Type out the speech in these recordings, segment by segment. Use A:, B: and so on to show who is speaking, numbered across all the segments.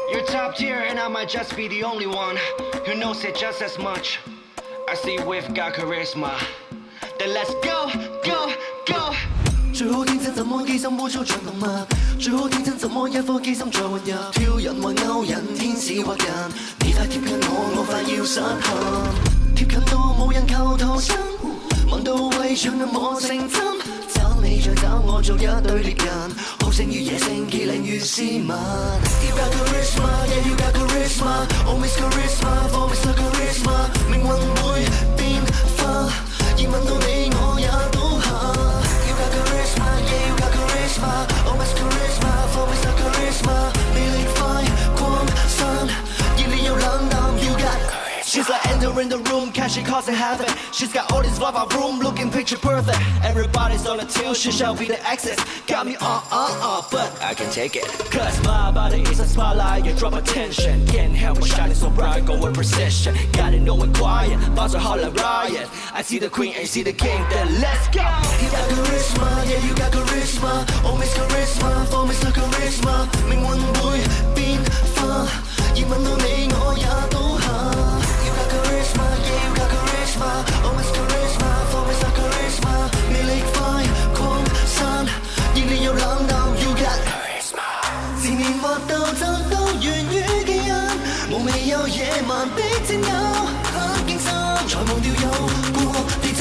A: You're top tier and I might just be the only one who knows it just as much. I see we've got charisma. Then let's go, go, go.
B: 最好天真怎麼機心污糟像動物？最好天真怎麼一顆機心再混入？挑人或勾引，天使或人，你太貼近我，我快要失陷。貼近到冇人求逃生，忙到為搶得我成真。找你再找我做一對獵人，好勝於野性，奇靚如斯文。You got charisma, yeah you got charisma, oh Miss Charisma, for Mr Charisma， 命運會變化，而問到你我也都下。You got charisma, yeah you got charisma, oh Miss Charisma, for Mr Charisma， 魅力快擴散，熱烈又冷淡。You got She's like entering the room, can she cause it havoc? She's got all this love room, looking picture perfect. Everybody's on the tilt, she shall be the exes. Got me but I can take it. Cause my body is a spotlight, you drop attention. Can't help but shining so bright, go with precision. Got it knowing quiet, bounce a heart like riot. I see the queen and you see the king, then let's go. You got charisma, yeah you got charisma, oh Miss Charisma, for Mr Charisma， 命運會變化，而問到你我也都下。You got charisma, yeah you got charisma, oh Miss Charisma, for Mr Charisma， 魅力快擴散，熱烈又冷淡。You got charisma， 自面或鬥爭都源於基因，無味有野蠻的佔有，很驚心，才忘掉有過地震。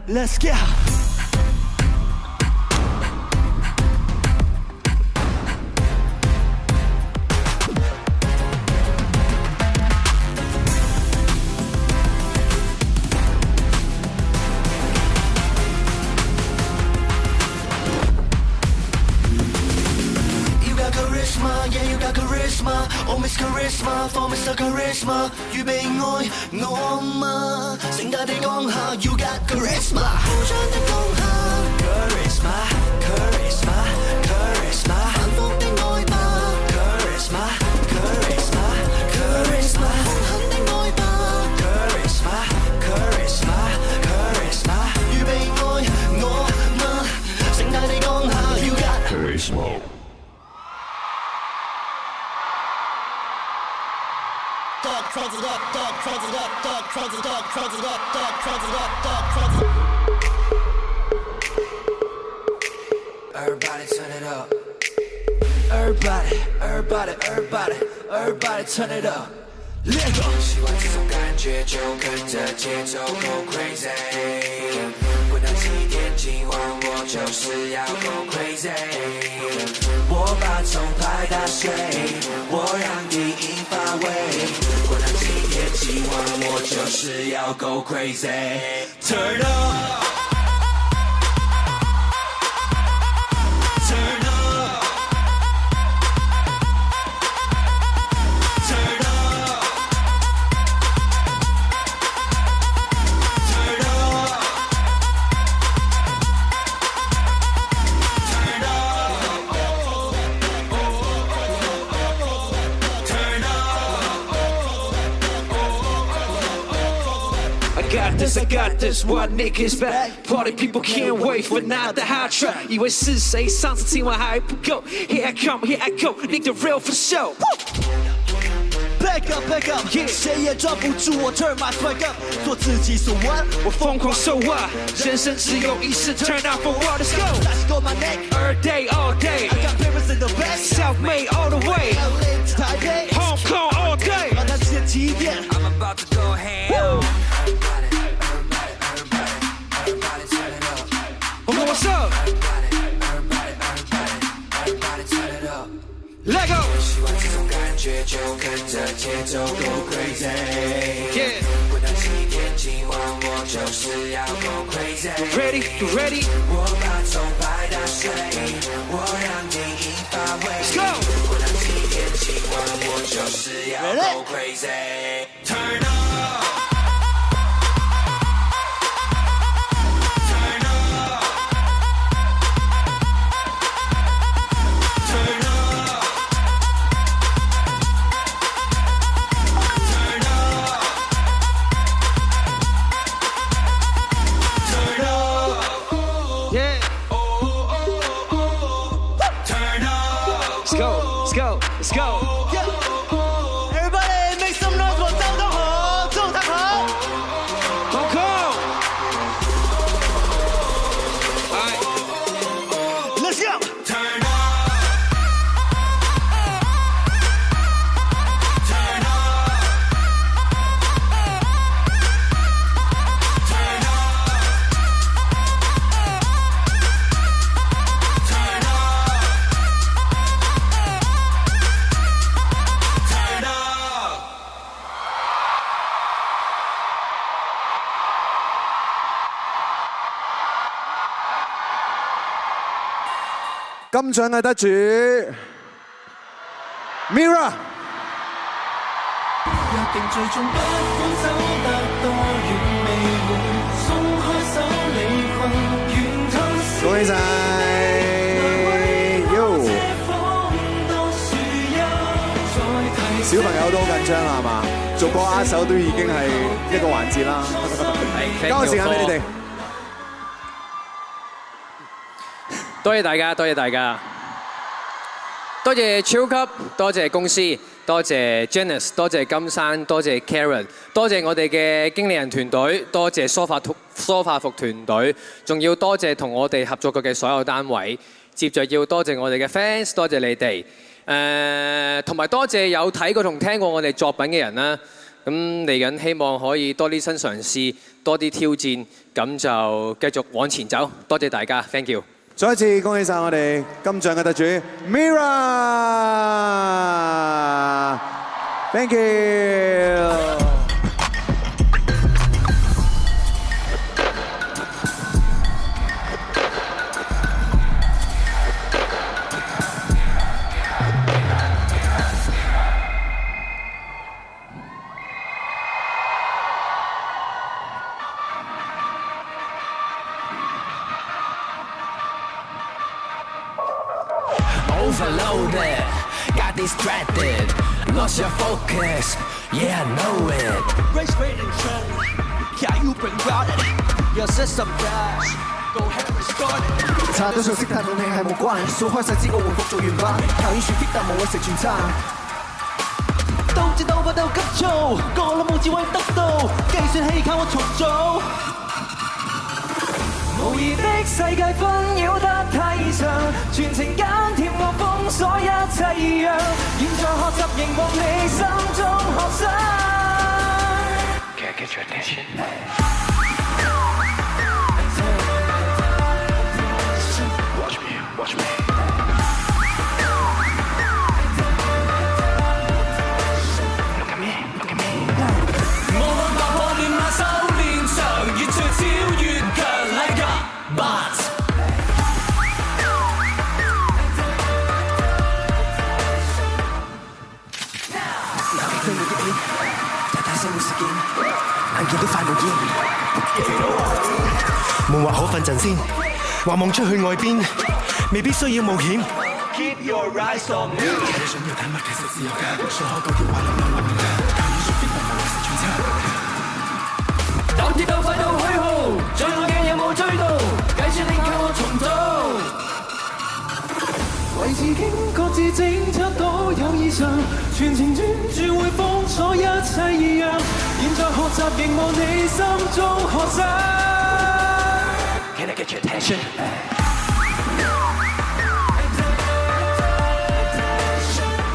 B: Let's go。Yeah, you got charisma, oh Miss Charisma, for Mr Charisma， 預備愛我嗎？盛大地講下 ，You got charisma， 鋪張的講下 ，charisma charisma charisma， 幸福的愛吧 ，charisma charisma charisma， 兇狠的愛吧 ，charisma charisma charisma， 預備愛我嗎？盛大地講下 ，You got charisma。Everybody turn it up. Everybody turn it up. Let go. 喜欢这种感觉，就跟着节奏 go crazy。不能几点今晚我就是要 go crazy。我把钟拍打碎，我让低音发威。不能几点今晚我就是要 go crazy。Turn up。I
C: got this, one nigga's back. Party people can't wait for not the hot track. 以为是谁？上次听完还不够。Here I come, here I go, need the real for show.
B: Back up, back up, yeah. 谁也抓不住我 turn my swag up， 做自己 so what，
C: 我疯狂 so what， 人生只有一世 turn out for what, let's go.
B: Let's go my neck,
C: every day, all day.
B: I got papers in the back,
C: self-made all the way.
B: LA to Taipei,
C: Hong Kong all day.
B: 让他直接体验
C: I'm about to go ham. What's up? Let go.
B: 喜欢这种感觉，就跟着节奏 go crazy。Yeah. 不能几点今晚我就是要 go crazy。Ready?
C: You ready?
B: 我把钟拍打碎，我让低音发威。
C: Let's go.
B: 不能几点今晚我就是要 go crazy。Turn up。
C: go, let's go, let's go.
B: Everybody make some noise for 周東河，周東河。
C: Hong Kong. All right,
B: let's go.
A: Turn up. Turn up. Turn up. Turn up. Turn up.
D: 金獎嘅得主 Mirror。
B: 約定最終不管走得多遠，未會鬆開手離困，願退燒。
D: 恭喜晒 Yo！ 小朋友都好緊張啦，係嘛？逐個握手都已經係一個環節啦。交個時間俾你哋。
E: 多謝大家，多謝大家，多謝超級，多謝公司，多謝 Janice， 多謝金山，多謝 Karen， 多謝我哋嘅經理人團隊，多謝梳化服團隊，仲要多謝同我哋合作過嘅所有單位。接着要多謝我哋嘅 fans， 多謝你哋，同埋多謝有睇過同聽過我哋作品嘅人啦。咁嚟緊希望可以多啲新嘗試，多啲挑戰，咁就繼續往前走。多謝大家 ，thank you。
D: 再一次恭喜晒我哋金獎嘅得主 Mirror，Thank you。Overloaded,
B: got distracted, lost your focus, yeah I know it. Race rating trend, yeah you've been routed, your system crash, go ahead and restart it. 查到信息但同你係無關，數開細支我回復做原版，靠演算fit但無謂食全餐。鬥智鬥法鬥急躁，個諗冇智慧得到，計算器靠我重做。無疑的世界紛擾得太異常，全程緊貼我封鎖一切異樣，現在學習凝望你心中學生。Can I get your attention? Watch me, watch me. Look at me, look at me. 我看踏破亂馬修煉場，越聚焦越強。But 大聲冇事件，眼見都快冇煙。夢話可瞓陣先，話望出去外邊，未必需要冒險。Keep your eyes on me。你想要睇乜其實自由㗎，數學夠條話流流流㗎，靠演算 fit 但無謂食全餐。鬥鐵鬥快鬥虛耗，最愛嘅有冇追到？計算令靠我重做。維持經各自偵測到有異常，全程專注會封鎖一切異樣，現在學習凝望你心中學生。Can I get your attention?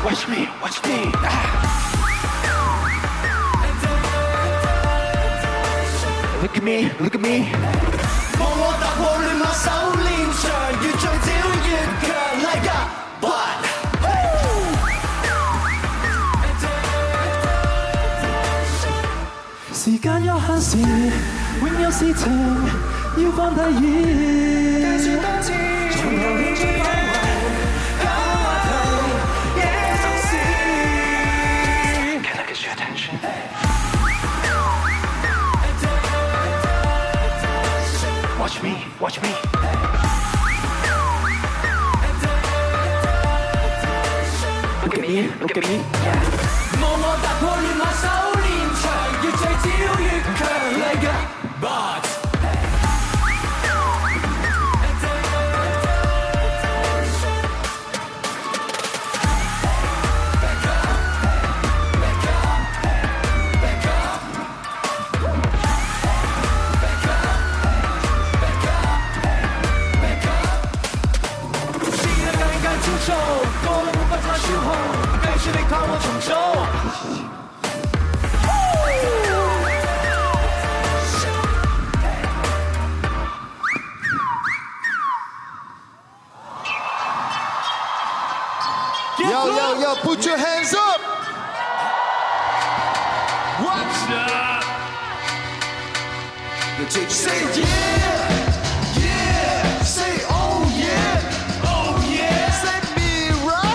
B: Watch me, watch me. Look at me, look at me. 望我踏破亂馬修煉場，越聚焦越強，like a blood。時間有限時，永有事情要放低意。計算多次，從頭興趣範圍，搞話題，野心事。Can I get your attention? Watch me, watch me. Look at me, look at me. 望我踏破亂馬修煉場，越聚焦越強，like a bot。
C: 出手，过了无法再守候，该是你靠我重走。
D: Yo, put your hands up!
C: What's up?
B: Say yeah, yeah. Say oh yeah, oh yeah. Say mirror,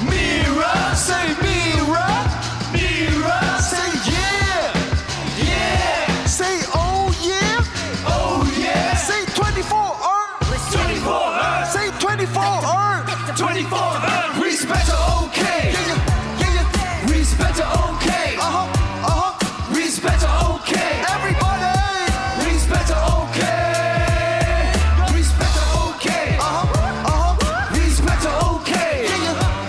B: mirror. Say mirror, mirror. Say yeah, yeah. Say oh yeah, oh yeah. Say 24 Earth,
C: 24 Earth.
B: Say 24 Earth,
C: 24 Earth.
B: Respect okay, yeah, yeah, yeah.
C: Respect okay.
B: Respect okay. Everybody. Respect okay. Respect okay. Respect okay.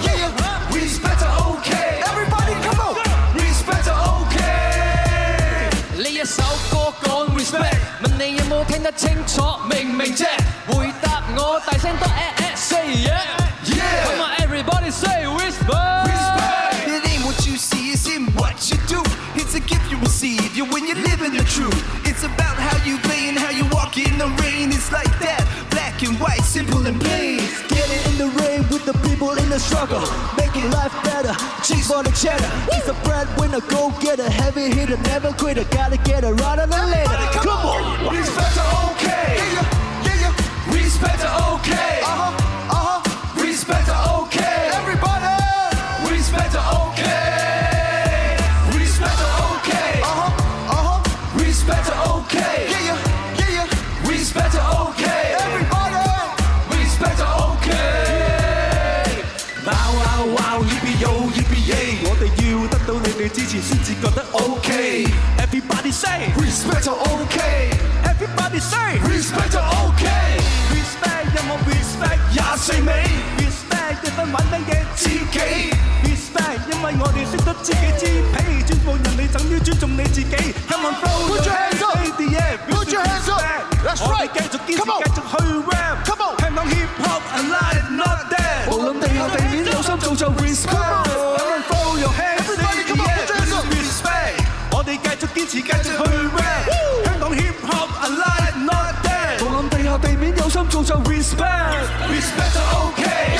B: Yeah, yeah. Respect okay. Everybody come on. Respect okay.
C: 呢一首歌講 respect， 問你有冇聽得清楚？明唔明啫？回答我大聲多 say yeah。Come on everybody say respect。
B: It ain't what you see, it's in what you do. It's a gift you receive, you when you live in the truth. It's about how you play and how you walk in the rain. It's like that, black and white, simple and plain. Get it in the rain with the people in the struggle, making life better. Cheese for the cheddar. He's a breadwinner, go get a heavy hitter, never quit. Gotta get it right on the later. Come on, respect okay. Yeah. Respect okay. Respect okay. Everybody. Respect okay. Respect okay. Respect okay. Yeah. Respect okay. Everybody. Respect okay.
C: Wow, yippee-yo，yippee-yay， 我哋要得到你哋支持先至覺得 OK。Everybody say
B: Respect okay.
C: Everybody say
B: Respect okay.
C: Respect 有冇 respect
B: 24味
C: Respect 一分玩乜嘢自己 Respect 因為我哋識得自己支配，尊重人哋等於尊重你自己。Come on flow
B: Put your hands up. Put your hands up. That's
C: 我
B: right.
C: 哋繼續堅持
B: Come on.
C: 繼續去 rap
B: Come on.
C: 香港 hip hop alive not dead 無論地下地面有心做就 respect Come on throw your hands
B: Everybody, come on, put your hands up.
C: respect 我哋繼續堅持繼續去 rap 香港 hip hop alive not dead 無論地下地面有心做就 respect
B: Respect okay.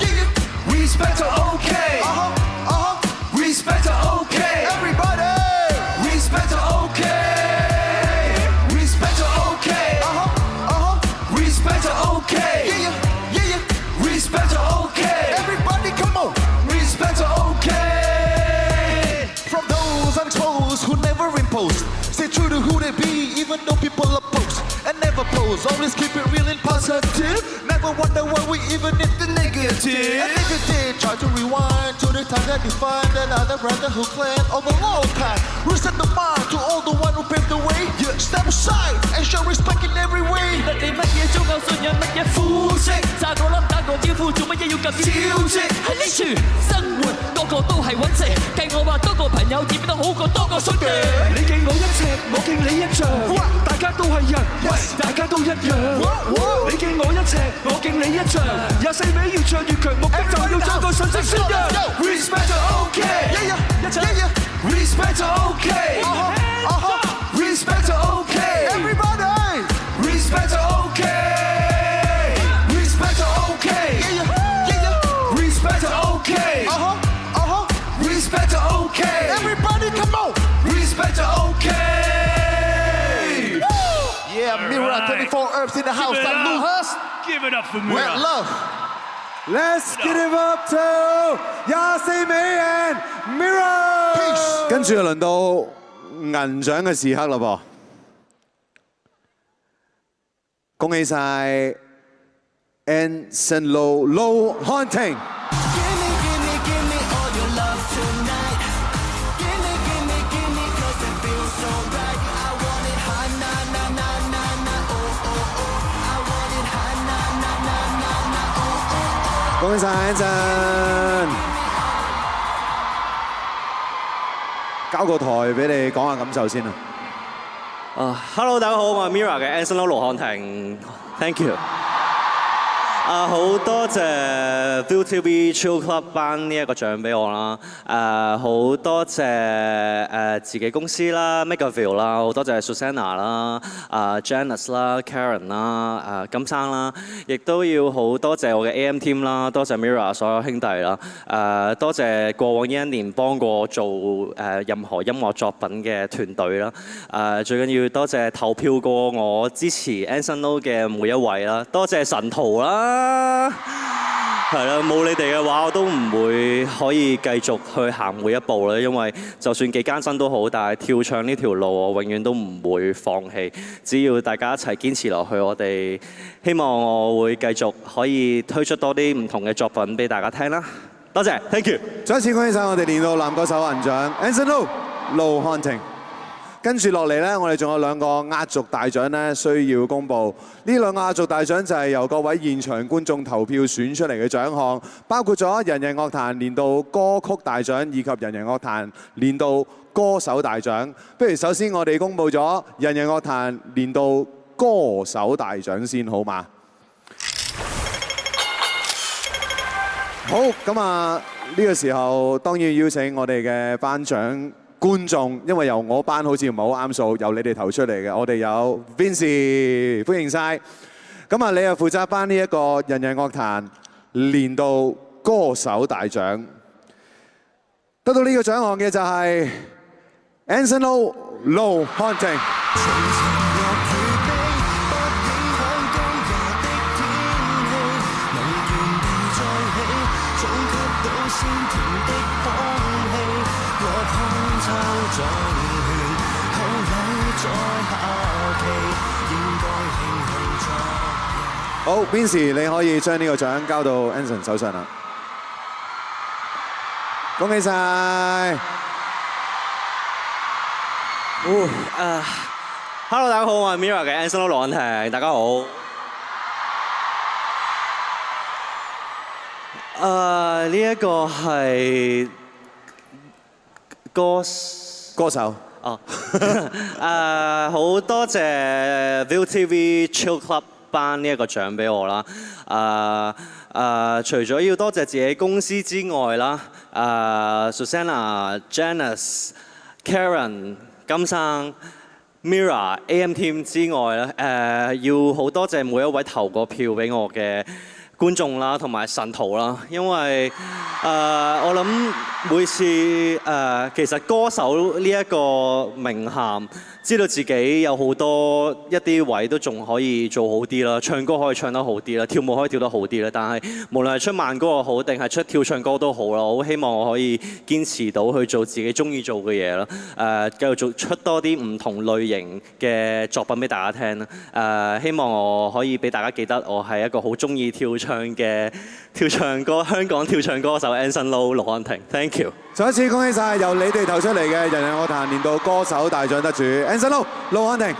B: Yeah. Respect okay. Respect okay. Everybody. Respect okay. Respect okay. Respect okay. Yeah. Respect okay. Everybody come on. Respect okay. From those unexposed who never impose. Stay true to who they be, even though people oppose. And never pose, always keep it real and positive. Never wonder why we even hit the negative. And if you did, try to rewind to the time that defined another brother who claimed over long time. Reset the mind to all the one who paved the way. Yeah, step aside and show respect in every way.
C: 你乜嘢宗教信仰乜嘢膚色，炸個粒打個招呼，做乜嘢要咁招式？喺呢處生活個個都係揾食，計我話多個朋友點都好過多個衰嘅。你敬我一尺，我敬你一丈，大家都係人，大家都一樣。你敬我一尺，我敬你一丈，24味越唱越強，目的就要將個信息宣揚。
B: Respect okay. Yeah. Respect okay. Respect okay. Everybody. Respect okay. Respect okay. Yeah. Respect okay. Respect okay. Everybody come on. Respect okay. Yeah, Mirror 24 Earths in the house.
F: Give it
B: Like
F: up.
B: Lou Hurst.
F: Give it up for
B: Wet
F: Mirror.
B: love.
D: Let's give it up to 24味 and Mirror。
B: Peace。
D: 跟住就輪到銀獎嘅時刻啦噃，恭喜晒 Anson Lo Hunting。 恭喜晒 Anson， 交個台俾你講下感受先啊。
G: Hello， 大家好，我係 Mirror 嘅 Anson Lo 羅漢庭 ，Thank you。
F: 好多謝 ViuTV Chill Club 頒呢一個獎俾我啦，好多謝自己公司啦 MakerVille 啦，好多謝 Susanna 啦、Janice 啦、Karen 啦、金生啦，亦都要好多謝我嘅 AM Team 啦，多謝 Mirror 所有兄弟啦，多謝過往呢一年幫過我做任何音樂作品嘅團隊啦，最緊要多謝投票過我支持 Anson Lo 嘅每一位啦，多謝神徒啦，係啦，冇你哋嘅話我都唔會可以繼續去行每一步啦，因為就算幾艱辛都好，但係跳唱呢條路我永遠都唔會放棄，只要大家一齊堅持落去，我哋希望我會繼續可以推出多啲唔同嘅作品俾大家聽啦。多謝 ，Thank you。
D: 再一次恭喜晒我哋年度男歌手銀獎 Anson Lo 盧瀚霆。跟住落嚟呢，我哋仲有兩個壓軸大獎呢，需要公布。呢兩個壓軸大獎就係由各位現場觀眾投票選出嚟嘅獎項，包括咗人人樂壇年度歌曲大獎以及人人樂壇年度歌手大獎。不如首先我哋公布咗人人樂壇年度歌手大獎先，好嗎？好，咁啊，呢個時候當然邀請我哋嘅頒獎觀眾，因為由我班好似唔係好啱數，由你哋投出嚟嘅。我哋有 Vincy， 歡迎晒。咁啊，你又負責頒呢一個人人樂壇年度歌手大獎。得到呢個獎項嘅就係 Anson Lo 盧瀚霆。好 ，Vincy， 你可以將呢個獎交到 Anson 手上啦。恭喜晒
F: ！Hello， 大家好，我係 Mirror 嘅 Anson Lo 盧瀚霆，大家好。呢一個係歌手。哦，好多謝 ViuTV Chill Club 頒呢一個獎俾我啦。除咗要多謝自己公司之外啦，Susanna、Janice、Karen、金生、Mirror、AM Team 之外咧，要好多謝每一位投過票俾我嘅觀眾啦，同埋神徒啦，因為我諗每次其實歌手呢一個名銜，知道自己有好多一啲位都仲可以做好啲啦，唱歌可以唱得好啲啦，跳舞可以跳得好啲啦。但係無論係出慢歌又好，定係出跳唱歌都好啦，我好希望我可以堅持到去做自己中意做嘅嘢啦。繼續出多啲唔同類型嘅作品俾大家聽啦。希望我可以俾大家記得我係一個好中意跳唱嘅香港跳唱歌手 Anson Lo 盧瀚霆 ，Thank you。
D: 再一次恭喜晒由你哋投出嚟嘅人人樂壇年度歌手大獎得主 Anson Lo 盧瀚霆。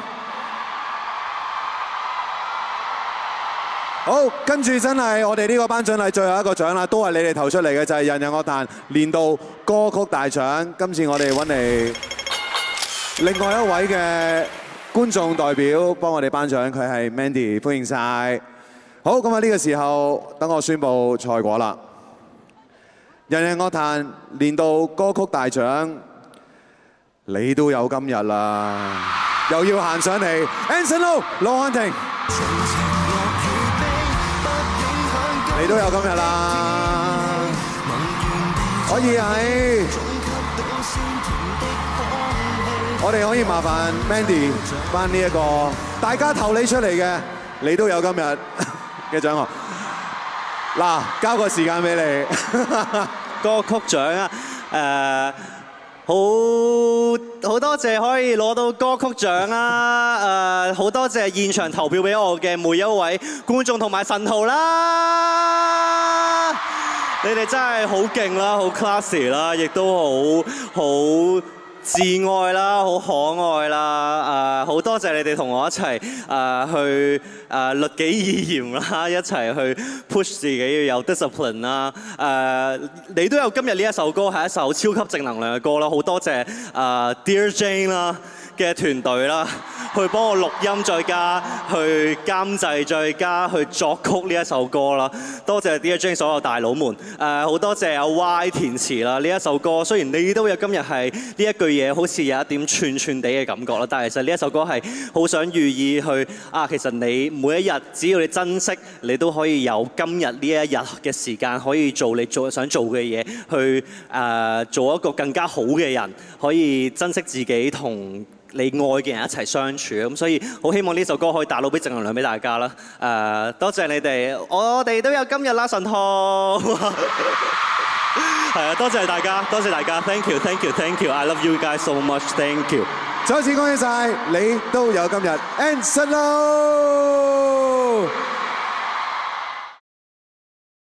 D: 好，跟住真係我哋呢個頒獎禮最後一個獎啦，都係你哋投出嚟嘅，就係人人樂壇年度歌曲大獎。今次我哋揾嚟另外一位嘅觀眾代表幫我哋頒獎，佢係 Mandy， 歡迎晒。好，咁啊呢個時候等我宣布賽果啦。人人樂壇年度歌曲大獎，你都有今日啦，又要行上嚟 Anson Lo 盧瀚霆，你都有今日啦，可以喺我哋可以麻煩 Mandy 頒呢一個大家投你出嚟嘅，你都有今日嘅獎項。嗱，交個時間俾你。
F: 歌曲獎啊，好多謝可以攞到歌曲獎啦，好多謝現場投票俾我嘅每一位觀眾同埋神徒啦，你哋真係好勁啦，好 classy 啦，亦都好摯愛啦，好可愛啦，好多謝你哋同我一齊去律己以嚴啦，一齊去 push 自己要有 discipline 啦，你都有今日呢一首歌係一首超級正能量嘅歌啦，好多謝Dear Jane 啦嘅團隊啦，去幫我錄音，再加去監製，再加去作曲呢一首歌啦。多謝 Dear Jane 所有大佬們，好多謝阿 Y 填詞啦。呢一首歌雖然你都有今日係呢一句嘢，好似有一點串串地嘅感覺啦，但係其實呢一首歌係好想寓意去其實你每一日只要你珍惜，你都可以有今日呢一日嘅時間，可以做你想做嘅嘢，去做一個更加好嘅人，可以珍惜自己同你愛嘅人一齊相處。咁所以好希望呢首歌可以打到俾正能量俾大家啦。多謝你哋，我哋都有今日啦，神號。係啊，多謝大家，多謝大家 ，thank you，thank you，thank you，I love you guys so much，thank you。
D: 再次恭喜晒，你都有今日 ，and 神號。